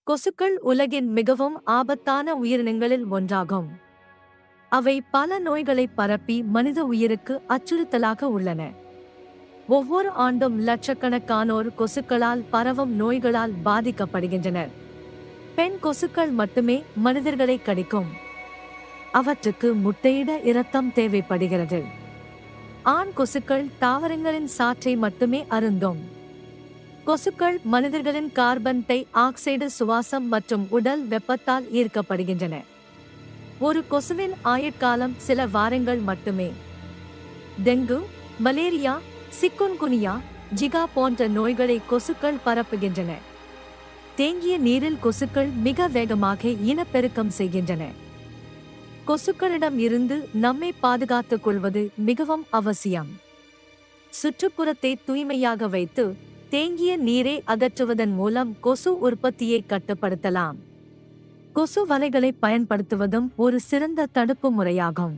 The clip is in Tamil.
கொசுக்கள் உலகின் மிகவும் ஆபத்தான உயிரினங்களில் ஒன்றாகும். அவை பல நோய்களை பரப்பி மனித உயிருக்கு அச்சுறுத்தலாக உள்ளன. ஒவ்வொரு ஆண்டும் லட்சக்கணக்கானோர் கொசுக்களால் பரவும் நோய்களால் பாதிக்கப்படுகின்றனர். பெண் கொசுக்கள் மட்டுமே மனிதர்களை கடிக்கும். அவற்றுக்கு முட்டையிட இரத்தம் தேவைப்படுகிறது. ஆண் கொசுக்கள் தாவரங்களின் சாற்றை மட்டுமே அருந்தும். கொசுக்கள் மனிதர்களின் கார்பன் டை ஆக்சைடு சுவாசம் மற்றும் உடல் வெப்பத்தால் ஈர்க்கப்படுகின்றன. ஒரு கொசுவின் ஆயுட்காலம் சில வாரங்கள் மட்டுமே. டெங்கு, மலேரியா, சிக்குன்குனியா, ஜிகா போன்ற நோய்களை கொசுக்கள் பரப்புகின்றன. தேங்கிய நீரில் கொசுக்கள் மிக வேகமாக இனப்பெருக்கம் செய்கின்றன. கொசுக்களிடம் இருந்து நம்மை பாதுகாத்துக் கொள்வது மிகவும் அவசியம். சுற்றுப்புறத்தை தூய்மையாக வைத்து தேங்கிய நீரை அகற்றுவதன் மூலம் கொசு உற்பத்தியை கட்டுப்படுத்தலாம். கொசு வலைகளை பயன்படுத்துவதும் ஒரு சிறந்த தடுப்பு முறையாகும்.